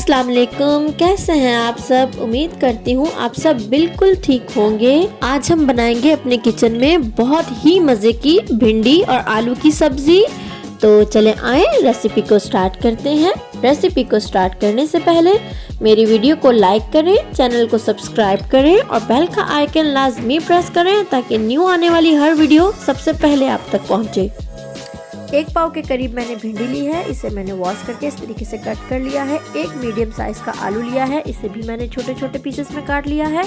अस्सलाम वालेकुम, कैसे हैं आप सब। उम्मीद करती हूँ आप सब बिल्कुल ठीक होंगे। आज हम बनाएंगे अपने किचन में बहुत ही मज़े की भिंडी और आलू की सब्जी। तो चले आए रेसिपी को स्टार्ट करते हैं। रेसिपी को स्टार्ट करने से पहले मेरी वीडियो को लाइक करें, चैनल को सब्सक्राइब करें और बेल का आइकन लाजमी प्रेस करें ताकि न्यू आने वाली हर वीडियो सबसे पहले आप तक पहुंचे। 1 पाव के करीब मैंने भिंडी ली है, इसे मैंने वॉश करके इस तरीके से कट कर लिया है। 1 मीडियम साइज का आलू लिया है, इसे भी मैंने छोटे छोटे पीसेस में काट लिया है।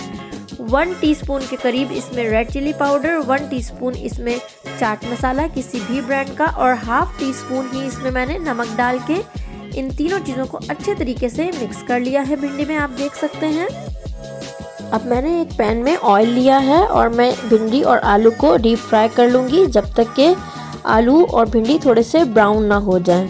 1 टीस्पून के करीब इसमें रेड चिली पाउडर, 1 टीस्पून इसमें चाट मसाला किसी भी ब्रांड का और ½ टीस्पून ही इसमें मैंने नमक डाल के इन तीनों चीज़ों को अच्छे तरीके से मिक्स कर लिया है भिंडी में, आप देख सकते हैं। अब मैंने एक पैन में ऑयल लिया है और मैं भिंडी और आलू को डीप फ्राई कर लूँगी जब तक के आलू और भिंडी थोड़े से ब्राउन ना हो जाएं।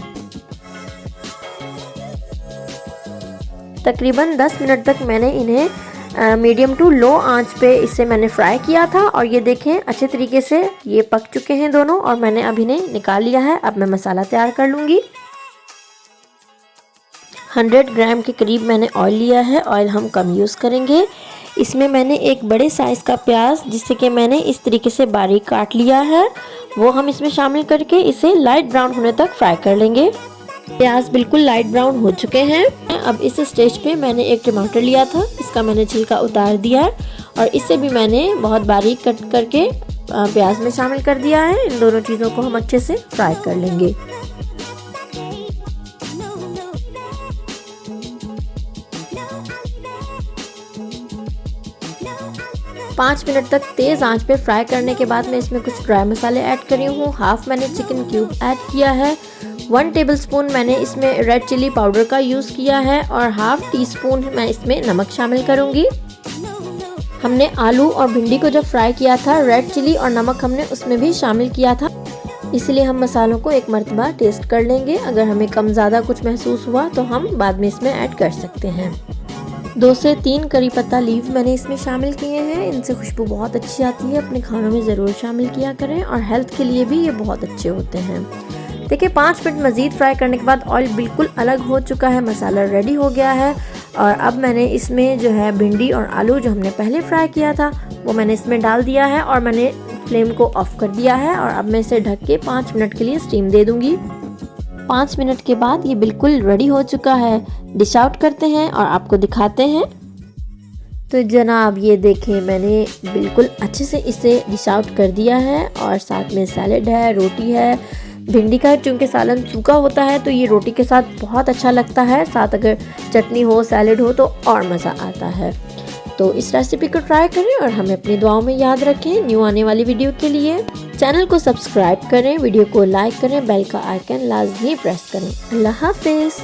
तकरीबन 10 मिनट तक मैंने इन्हें मीडियम टू लो आंच पे इसे मैंने फ्राई किया था और ये देखें अच्छे तरीके से ये पक चुके हैं दोनों और मैंने अब इन्हें निकाल लिया है। अब मैं मसाला तैयार कर लूँगी। 100 ग्राम के करीब मैंने ऑयल लिया है। ऑयल हम कम यूज़ करेंगे। इसमें मैंने एक बड़े साइज़ का प्याज जिसे कि मैंने इस तरीके से बारीक काट लिया है वो हम इसमें शामिल करके इसे लाइट ब्राउन होने तक फ्राई कर लेंगे। प्याज बिल्कुल लाइट ब्राउन हो चुके हैं। अब इस स्टेज पे मैंने एक टमाटर लिया था, इसका मैंने छिलका उतार दिया और इसे भी मैंने बहुत बारीक कट करके प्याज में शामिल कर दिया है। इन दोनों चीज़ों को हम अच्छे से फ्राई कर लेंगे। पाँच मिनट तक तेज़ आंच पे फ्राई करने के बाद मैं इसमें कुछ ड्राई मसाले ऐड कर रही हूँ। हाफ मैंने चिकन क्यूब ऐड किया है। 1 टेबलस्पून मैंने इसमें रेड चिली पाउडर का यूज़ किया है और ½ टीस्पून मैं इसमें नमक शामिल करूँगी। हमने आलू और भिंडी को जब फ्राई किया था रेड चिली और नमक हमने उसमें भी शामिल किया था, इसलिए हम मसालों को एक मर्तबा टेस्ट कर लेंगे। अगर हमें कम ज़्यादा कुछ महसूस हुआ तो हम बाद में इसमें ऐड कर सकते हैं। 2 से 3 करी पत्ता लीव मैंने इसमें शामिल किए हैं। इनसे खुशबू बहुत अच्छी आती है, अपने खानों में ज़रूर शामिल किया करें और हेल्थ के लिए भी ये बहुत अच्छे होते हैं। देखिए 5 मिनट मज़ीद फ्राई करने के बाद ऑयल बिल्कुल अलग हो चुका है, मसाला रेडी हो गया है और अब मैंने इसमें जो है भिंडी और आलू जो हमने पहले फ्राई किया था वो मैंने इसमें डाल दिया है और मैंने फ्लेम को ऑफ कर दिया है और अब मैं इसे ढक के 5 मिनट के लिए स्टीम दे दूँगी। 5 मिनट के बाद ये बिल्कुल रेडी हो चुका है। डिश आउट करते हैं और आपको दिखाते हैं। तो जनाब ये देखें मैंने बिल्कुल अच्छे से इसे डिश आउट कर दिया है और साथ में सैलेड है, रोटी है। भिंडी का चूँकि सालन सूखा होता है तो ये रोटी के साथ बहुत अच्छा लगता है, साथ अगर चटनी हो, सैलेड हो तो और मज़ा आता है। तो इस रेसिपी को ट्राई करें और हमें अपनी दुआओं में याद रखें। न्यू आने वाली वीडियो के लिए चैनल को सब्सक्राइब करें, वीडियो को लाइक करें, बेल का आइकन लाजमी प्रेस करें। अल्लाह हाफिज़।